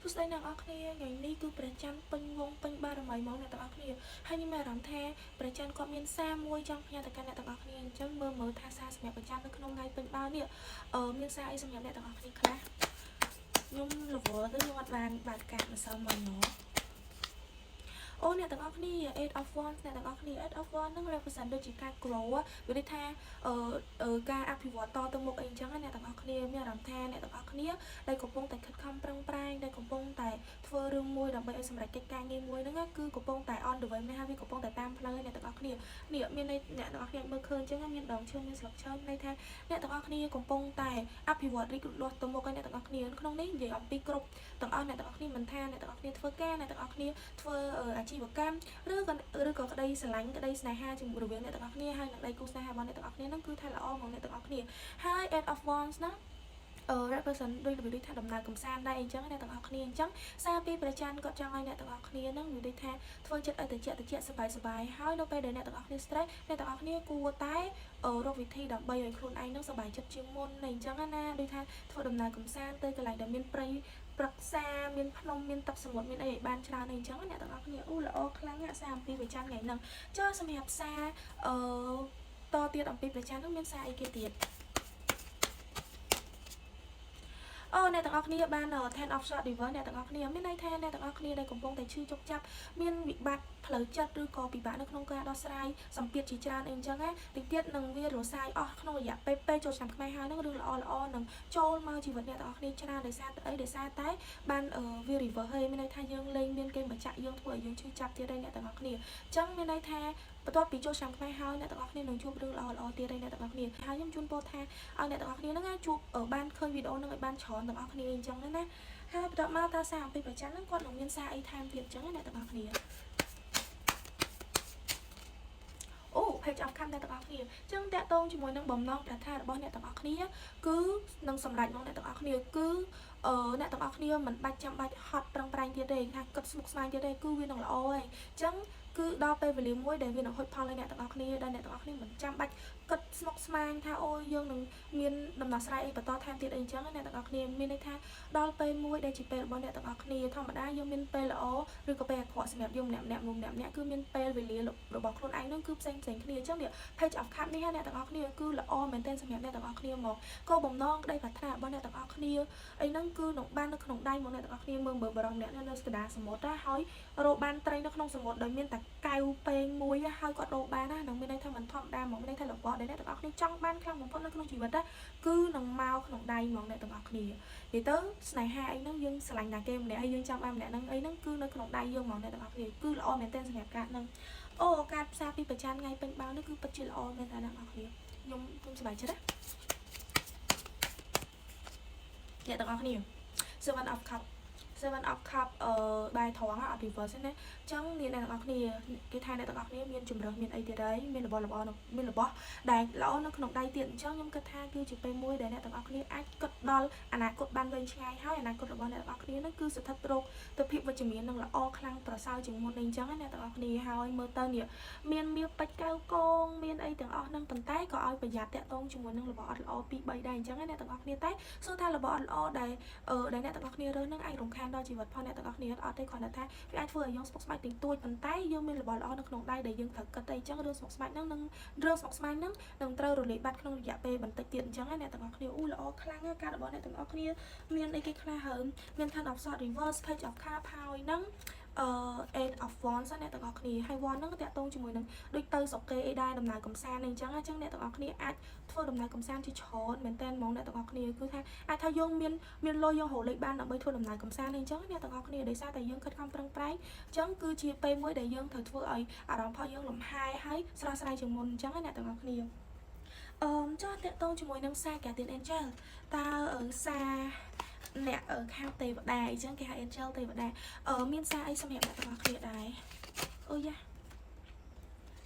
Lúc đấy nàng óc này ngày đi cứ bật chăn pin vong pin ba mấy món này tặng óc này hay nhưng mà làm the bật chăn có miên xa môi trong nhà tặng cái này tặng óc này chứ mơ mơ tha xa sầm bật chăn nó không ngay pin bao nè miên xa ấy sầm này tặng óc này khác nhung là vợ tới nhung bàn bàn cạn là sao mà nó ô nè tầng óc đi eight of wands nè tầng óc đi eight of wands nó represent ដូចជាការ grow វាដូចថាការអភិវឌ្ឍតទៅមុខអីចឹងអ្នកទាំងអស់គ្នាមានអារម្មណ៍ថាអ្នកទាំងអស់គ្នាដែលកំពុងតែខិតខំប្រឹងប្រែងដែលកំពុងតែធ្វើរឿងមួយដើម្បីឲ្យសម្រេចកិច្ចការងារមួយហ្នឹងគឺកំពុងតែ on the way មានហើយវាកំពុងតែតាមផ្លូវអ្នកទាំងអស់គ្នានេះមានន័យអ្នកទាំងអស់គ្នាមើលឃើញចឹងមានដងឈើមានស្លឹកឈើន័យថាអ្នកទាំងអស់គ្នាកំពុងតែអភិវឌ្ឍរីកលាស់ទៅមុខហើយអ្នកទាំងអស់គ្នាក្នុងនេះនិយាយអំពីគ្រប់ទាំងអស់អ្នកទាំងអស់គ្នាមិនថាអ្នកទាំងអស់គ្នាធ្វើការអ្នកទាំងអស់គ្នាធ្វើអាជីវកម្មឬក៏ក្តីស្រឡាញ់ក្តីស្នេហាជាមួយរវាងអ្នកទាំងអស់គ្នាហើយនឹងដៃគូស្នេហារបស់អ្នកទាំងអស់គ្នាហ្នឹងគឺថាល្អមកអ្នកទាំងអស់គ្នាហើយ end of wands ហ្នឹងrepresent ដូចវាថាដំណើរកំសាន្តដែរអញ្ចឹងអ្នកទាំងអស់គ្នាអញ្ចឹងសារពីព្រះច័ន្ទគាត់ចង់ឲ្យអ្នកទាំងអស់គ្នាហ្នឹងវាដូចថាធ្វើចិត្តឲ្យតិចសบายហើយនៅពេលដែលអ្នកទាំងអស់គ្នា stress អ្នកទាំងអស់គ្នាគួរតែរកវិធីដើម្បីឲ្យខ្លួនឯងហ្នឹងសบายចិត្តជាងមុនអញ្ចឹងណាដូចថាធ្វើដំណើរកំសាន្តទៅកន្លែងដែលមានព្រៃប្រឹក្សាមានភ្នំមានទឹកសមុទ្រមានអីឲ្យបានច្រើនអញ្ចឹងអ្នកទាំងអស់គ្នាល្អខ្លាំងសារអំពីព្រះច័ន្ទថ្ងៃហ្នឹងចុះសម្រាប់សារតទៀតអំពីព្រះច័ន្ទហ្នឹងមានសារអីគេទៀតអ្នកទាំងអស់គ្នាបាន 10 of short divorce អ្នកទាំងអស់គ្នាមានន័យថាអ្នកទាំងអស់គ្នាដែលកំពុងតែឈឺចុកចាប់មានវិបត្តិផ្លូវចិត្តឬក៏ពិបាកនៅក្នុងការដោះស្រាយសម្ពាធជាច្រើនអីអញ្ចឹងណាតិចទៀតនឹងវារសាយអស់ក្នុងរយៈពេលចូលឆ្នាំខ្មែរហើយនឹងរឿងល្អនឹងចូលមកជីវិតអ្នកទាំងអស់គ្នាច្រើនដោយសារតែបានវា reverse ហើយមានន័យថាយើងលេងមានគេបញ្ចាក់យើងធ្វើឲ្យយើងឈឺចាប់ទៀតហើយអ្នកទាំងអស់គ្នាអញ្ចឹងមានន័យថាបន្ទាប់ពីចូលឆ្នាំខ្មែរហើយអ្នកទាំងអស់គ្នានឹងជួបរឿងល្អទៀតហើយអ្នកទាំងអស់គ្នាហើយខ្ញុំជូនពរថាឲ្យអ្នកទាំងអស់គ្នាហ្នឹងជួបបានឃើញវីដេអូហ្នឹងឲ្យបានច្រើនទាំងអស់គ្នាអញ្ចឹងណាហើយបន្ទាប់មកតើសារអំពីប្រចាំហ្នឹងគាត់នឹងមានសារអីថែមទៀតអញ្ចឹងអ្នកទាំងអស់គ្នាpage of cup អ្នកទាំងអស់គ្នាអញ្ចឹងតាក់ទងជាមួយនឹងបំណងប្រាថ្នារបស់អ្នកទាំងអស់គ្នាគឺនឹងសម្រេចមកអ្នកទាំងអស់គ្នាគឺអ្នកទាំងអស់គ្នាមិនបាច់ចាំបាច់ហត់ប្រឹងប្រែងទៀតទេថាគិតស្មុគស្មាញទៀតទេគឺវានឹងល្អហើយអញ្ចឹងគឺដល់ពេលវេលាមួយដែលវានឹងហុចផលឲ្យអ្នកទាំងអស់គ្នាដែលអ្នកទាំងអស់គ្នាមិនចាំបាច់គិតស្មុគស្មាញថាអូយើងនឹងមានដំណោះស្រាយអីបន្តថែមទៀតអីអញ្ចឹងអ្នកទាំងអស់គ្នាមានន័យថាដល់ពេលមួយដែលជាពេលរបស់អ្នកទាំងអស់គ្នាធម្មតាយើងមានពេលល្អឬក៏ពេលអាក្រក់សម្រាប់យើងម្នាក់គឺមានពេលវេលារបស់ខ្លួនឯងនឹងគឺផ្សេងគ្នាអញ្ចឹងនេះ page of cup នេះអ្នកទាំងអស់គ្នាគឺល្អមែនទែនសម្រាប់អ្នកទាំងអស់គ្នាមកគោលបំណងក្តីប្រាថ្នារបស់អ្នកទាំងអស់គ្នាអីហ្នឹងគឺនឹងបាននៅក្នុងដៃមកអ្នកទាំងអស់គ្នាមើលបរំអ្នកនៅស្កដាសមុទ្រហើយរកបានត្រីនៅក្នុងសមុទ្រដោយមានតែកៅពេងមួយហើយគាត់រកបានណានឹងមានន័យថាមិនធម្មតាមកមានន័យថារបស់ដែលអ្នកទាំងអស់គ្នាចង់បានខ្លាំងបំផុតនៅក្នុងជីវិតគឺនឹងមកក្នុងដៃមកអ្នកទាំងអស់គ្នានិយាយទៅស្នេហាអីហ្នឹងយើងស្រឡាញ់តែគេម្នាក់ហើយយើងចង់បានម្នាក់ហ្នឹងអីហ្នឹងគឺនៅក្នុងដៃយើងមកអ្នកទាំងអស់គ្នាគឺល្អមែនទែនសម្រាប់ការហ្នឹងការផ្សារពីប្រចាំថ្ងៃពេញបាវនេះគឺពិតជាល្អមែនតើអ្នកទាំងអស់គ្នាខ្ញុំសប្បាយចិត្តណាអ្នកទាំងអស់គ្នា Seven of Cup Seven of Cup បាយត្រង់អត់ reverse ទេណាអញ្ចឹងអ្នកទាំងអស់គ្នាគេថាអ្នកទាំងអស់គ្នាមានជំរឿនមានអីទៀតហើយមានរបស់មានរបស់ដែលល្អនៅក្នុងដៃទៀតអញ្ចឹងខ្ញុំគិតថាគឺជាពេលមួយដែលអ្នកទាំងអស់គ្នាអាចគិតដល់អនាគតបានវែងឆ្ងាយហើយអនាគតរបស់អ្នកទាំងអស់គ្នានឹងគឺស្ថិតរកទៅភាពវិជ្ជមាននិងល្អខ្លាំងប្រសើរជាងមុនអញ្ចឹងអ្នកទាំងអស់គ្នាហើយមើលទៅនេះមានមាសពេជ្រកៅកងមានអីទាំងអស់នឹងប៉ុន្តែក៏ឲ្យប្រយ័ត្នតាក់ទងជាមួយនឹងរបស់អត់ល្អ2 3ដែរអញ្ចឹងអ្នកទាំងអស់គ្នាតែសួរថារបស់អត់ល្អដែលអ្នកទាំងអស់គ្នារើសនឹងអាចរំខានដល់ជីវិតផងអ្នកទាំងអស់គ្នាអត់ទេគ្រាន់តែថាវាអាចធ្វើឲ្យយើងស្មុគស្មាញតិចតួចប៉ុន្តែយើងមានរបស់ល្អនៅក្នុងដៃដែលយើងត្រូវគិតតែអញ្ចឹងរឿងស្មុគស្មាញហ្នឹងនឹងត្រូវរលាយបាត់ក្នុងរយៈពេលបន្តិចទៀតអញ្ចឹងអ្នកទាំងអស់គ្នាល្អខ្លាំងការរបស់អ្នកទាំងអស់គ្នាមានអីគេខ្លះហើមមាន 10 of swords reverse page of cup ហើយហ្នឹងeight of wands អ្នកទាំងអស់គ្នាហើយ wand ហ្នឹងតាក់ទងជាមួយនឹងដូចទៅស្រុកគេអីដែរដំណើរកំសាន្តអញ្ចឹងអ្នកទាំងអស់គ្នាអាចធ្វើដំណើរកំសាន្តជាច្រើនមែនតើហ្មងអ្នកទាំងអស់គ្នាគឺថាអាចថាយើងមានលុយយើងរកលេខបានដើម្បីធ្វើដំណើរកំសាន្តអញ្ចឹងអ្នកទាំងអស់គ្នាដោយសារតែយើងខិតខំប្រឹងប្រែងអញ្ចឹងគឺជាពេលមួយដែលយើងត្រូវធ្វើឲ្យអារម្មណ៍របស់យើងលំហែហើយស្រស់ស្រាយជាងមុនអញ្ចឹងអ្នកទាំងអស់គ្នាចុះតាក់ទងជាមួយនឹងសារ Guardian Angel តើសារអ្នកខាងទេវតាអញ្ចឹងគេហៅ Angel ទេវតាមានសារអីសម្រាប់អ្នកទាំងអស់គ្នាដែរអូយ៉ា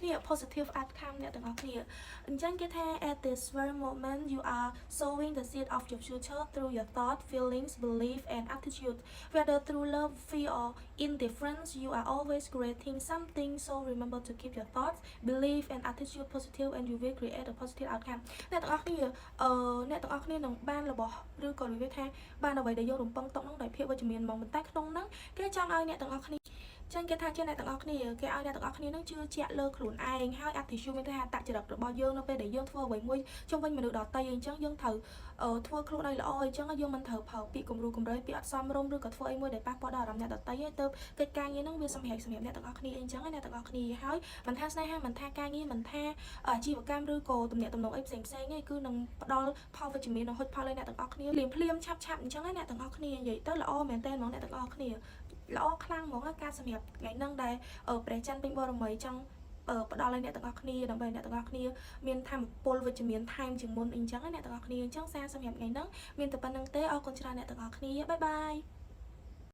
នេះ positive outcome អ្នកទាំងអស់គ្នាអញ្ចឹងគេថា at this very moment you are sowing the seed of your future through your thought feelings belief and attitude whether through love fear or indifference you are always creating something so remember to keep your thoughts belief and attitude positive and you will create a positive outcome អ្នកទាំងអស់គ្នាអ្នកទាំងអស់គ្នានឹងបានរបស់ឬក៏និយាយថាបានអ្វីដែលយករំពឹងទុកនោះដោយភាពវិជ្ជមានហ្មងប៉ុន្តែក្នុងហ្នឹងគេចង់ឲ្យអ្នកទាំងអស់គ្នាចឹងគេថាជាអ្នកទាំងអស់គ្នាគេឲ្យអ្នកទាំងអស់គ្នានឹងជឿជាក់លើខ្លួនឯងហើយ attitude មានន័យថាអត្តចរិតរបស់យើងនៅពេលដែលយើងធ្វើអ្វីមួយជុំវិញមនុស្សដទៃអញ្ចឹងយើងត្រូវធ្វើខ្លួនឲ្យល្អអញ្ចឹងយើងមិនត្រូវប្រើពាក្យគំរូគំរើយពាក្យអត់សមរម្យឬក៏ធ្វើអីមួយដែលប៉ះពាល់ដល់អារម្មណ៍អ្នកដទៃទេទៅកិច្ចការងារហ្នឹងវាសម្រាប់អ្នកទាំងអស់គ្នាអញ្ចឹងអ្នកទាំងអស់គ្នាហើយមិនថាស្នេហាមិនថាការងារមិនថាអាជីវកម្មឬក៏ទំនាក់ទំនងអីផ្សេងទេគឺនឹងផ្ដល់ផលវិជ្ជមាននិងហុចផលឲ្យអ្នកទាំងអស់គ្នាភ្លាមឆាប់អញ្ចឹងអ្នកទាំងអស់គ្នានិយាយទៅល្អមែនតើហ្មងអ្នកទាំងអស់គ្នាល្អខ្លាំងហ្មងការសម្រាប់ថ្ងៃហ្នឹងដែលព្រះច័ន្ទពេញបរមីចង់ផ្ដល់ឲ្យអ្នកទាំងអស់គ្នាដើម្បីអ្នកទាំងអស់គ្នាមានធម៌ពលវិជ្ជមានថែមជាងមុនអីចឹងអ្នកទាំងអស់គ្នាអញ្ចឹងសារសម្រាប់ថ្ងៃហ្នឹងមានតែប៉ុណ្្នឹងទេអរគុណច្រើនអ្នកទាំងអស់គ្នាបាយបាយ